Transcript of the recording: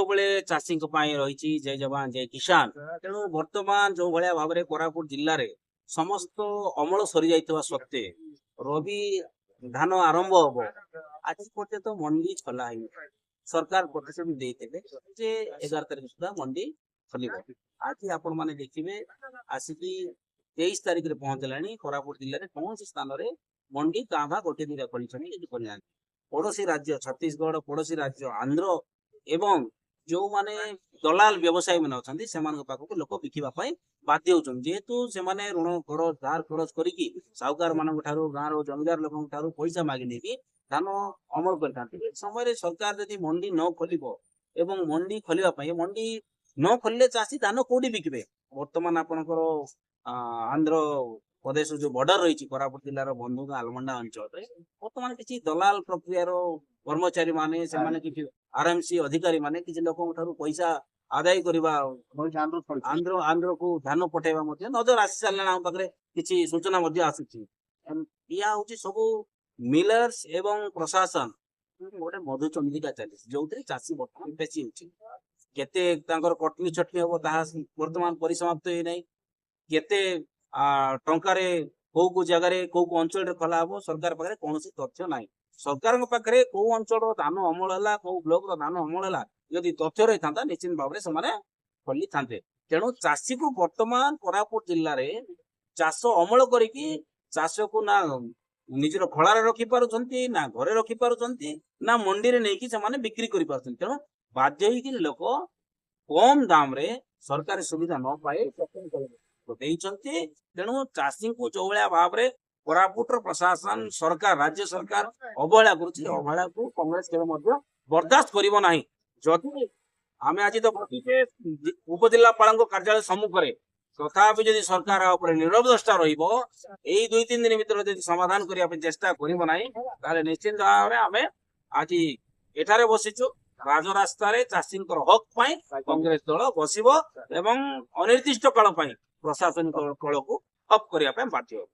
ସବୁବେଳେ ଚାଷୀଙ୍କ ପାଇଁ ରହିଛି ଜୟ ଯବାନ ଜୟ କିଷାନ। ତେଣୁ ବର୍ତ୍ତମାନ ଯୋଉ ଭଳିଆ ଭାବରେ କୋରାପୁଟ ଜିଲ୍ଲାରେ ସମସ୍ତ ଅମଳ ସରିଯାଇଥିବା ସତ୍ତ୍ୱେ ରବି ଧାନ ଆରମ୍ଭ ହବ, ଆଜି ପର୍ଯ୍ୟନ୍ତ ମଣ୍ଡି ଖୋଲା ହେଇନି। ସରକାର ପ୍ରତିଶ୍ରୁତି ଦେଇଥିଲେ ଯେ 11 ତାରିଖ ସୁଦ୍ଧା ମଣ୍ଡି ଖୋଲିବ। ଆଜି ଆପଣ ମାନେ ଦେଖିବେ ଆସିକି 23 ତାରିଖରେ ପହଞ୍ଚିଲାଣି, କୋରାପୁଟ ଜିଲ୍ଲାରେ କୌଣସି ସ୍ଥାନରେ ମଣ୍ଡି କାଁ ଭାଁ ଗୋଟିଏ ଦିଟା ଖୋଲିଛନ୍ତି, କିଛି ଖୋଲିନାହାନ୍ତି। ପଡୋଶୀ ରାଜ୍ୟ ଛତିଶଗଡ଼, ପଡୋଶୀ ରାଜ୍ୟ ଆନ୍ଧ୍ର ଏବଂ ଯୋଉମାନେ ଦଲାଲ ବ୍ୟବସାୟୀ ମାନେ ଅଛନ୍ତି ସେମାନଙ୍କ ପାଖକୁ ଲୋକ ବିକିବା ପାଇଁ ବାଧ୍ୟ ହଉଛନ୍ତି, ଯେହେତୁ ସେମାନେ ଋଣ ଖରଚ ଧାର ଖରଚ କରିକି ସାହୁକାର ମାନଙ୍କ ଠାରୁ, ଗାଁର ଜମିଦାର ଲୋକଙ୍କ ଠାରୁ ପଇସା ମାଗି ନେଇକି ଧାନ ଅମଳ କରିଥାନ୍ତି। ଏ ସମୟରେ ସରକାର ଯଦି ମଣ୍ଡି ନ ଖୋଲିବ ଏବଂ ମଣ୍ଡି ଖୋଲିବା ପାଇଁ, ମଣ୍ଡି ନ ଖୋଲିଲେ ଚାଷୀ ଧାନ କୋଉଠି ବିକିବେ? ବର୍ତ୍ତମାନ ଆପଣଙ୍କର ଆନ୍ଧ୍ର ପ୍ରଦେଶ ଯୋଉ ବର୍ଡର ରହିଛି କୋରାପୁଟ ଜିଲ୍ଲାର ବନ୍ଧୁଗାଁ ଆଲମଣ୍ଡା ଅଞ୍ଚଳରେ ବର୍ତ୍ତମାନ କିଛି ଦଲାଲ ପ୍ରକ୍ରିୟାର କର୍ମଚାରୀ ମାନେ, ସେମାନେ କିଛି ଆରଏମସି ଅଧିକାରୀ ମାନେ କିଛି ଲୋକଙ୍କ ଠାରୁ ପଇସା ଆଦାୟ କରିବା, ଆନ୍ଧ୍ରକୁ ଧାନ ପଠେଇବା ମଧ୍ୟ ନଜର ଆସି ସାରିଲାଣି। ଆମ ପାଖରେ କିଛି ସୂଚନା ମଧ୍ୟ ଆସୁଛି। ଏହା ହଉଛି ସବୁ ମିଲର୍ସ ଏବଂ ପ୍ରଶାସନ ଗୋଟେ ମଧୁଚନ୍ଦ୍ରିକା ଚାଲିଛି, ଯୋଉଥିରେ ଚାଷୀ ବର୍ତ୍ତମାନ ବେଶୀ ହଉଛି। କେତେ ତାଙ୍କର କଟନୀ ଛଟନୀ ହବ ତାହା ବର୍ତ୍ତମାନ ପରିସମାପ୍ତ ହେଇନାହିଁ। କେତେ ଟଙ୍କାରେ କୋଉ ଜାଗାରେ କୋଉ ଅଞ୍ଚଳରେ ଖୋଲା ହବ, ସରକାର ପାଖରେ କୌଣସି ତଥ୍ୟ ନାହିଁ। ସରକାରଙ୍କ ପାଖରେ କୋଉ ଅଞ୍ଚଳର ଧାନ ଅମଳ ହେଲା, କୋଉ ବ୍ଲକର ଧାନ ଅମଳ ହେଲା ଯଦି ତଥ୍ୟ ରହିଥାନ୍ତା ନିଶ୍ଚିତ ଭାବରେ ସେମାନେ ଖୋଲିଥାନ୍ତେ। ତେଣୁ ଚାଷୀକୁ ବର୍ତ୍ତମାନ କୋରାପୁଟ ଜିଲ୍ଲାରେ ଚାଷ ଅମଳ କରିକି ଚାଷକୁ ନା ନିଜର ଖଳାରେ ରଖିପାରୁଛନ୍ତି, ନା ଘରେ ରଖିପାରୁଛନ୍ତି, ନା ମଣ୍ଡିରେ ନେଇକି ସେମାନେ ବିକ୍ରି କରିପାରୁଛନ୍ତି। ତେଣୁ ବାଧ୍ୟ ହେଇକି ଲୋକ କମ ଦାମରେ ସରକାରୀ ସୁବିଧା ନ ପାଇ ଦେଇଛନ୍ତି। ତେଣୁ ଚାଷୀଙ୍କୁ ଯୋଉ ଭଳିଆ ଭାବରେ କୋରାପୁଟର ପ୍ରଶାସନ, ସରକାର, ରାଜ୍ୟ ସରକାର ଅବହେଳା କରୁଛି, ଅବହେଳାକୁ କଂଗ୍ରେସ କେବେ ମଧ୍ୟ ବରଦାସ୍ତ କରିବ ନାହିଁ। ଯଦି ଆମେ ଆଜି ତ ବସିଛେ ଉପଜିଲ୍ଲାପାଳଙ୍କ କାର୍ଯ୍ୟାଳୟ ସମ୍ମୁଖରେ, ତଥାପି ଯଦି ସରକାର ଉପରେ ନୀରବ ଦ୍ରଷ୍ଟା ରହିବ, ଏଇ 2-3 ଦିନ ଭିତରେ ଯଦି ସମାଧାନ କରିବା ପାଇଁ ଚେଷ୍ଟା କରିବ ନାହିଁ, ତାହେଲେ ନିଶ୍ଚିତ ଭାବରେ ଆମେ ଆଜି ଏଠାରେ ବସିଛୁ। ରାଜରାସ୍ତାରେ ଚାଷୀଙ୍କର ହକ୍ ପାଇଁ କଂଗ୍ରେସ ଦଳ ବସିବ ଏବଂ ଅନିର୍ଦ୍ଦିଷ୍ଟ କାଳ ପାଇଁ ପ୍ରଶାସନିକ କଳକୁ ଠପ୍ କରିବା ପାଇଁ ବାଧ୍ୟ ହେବ।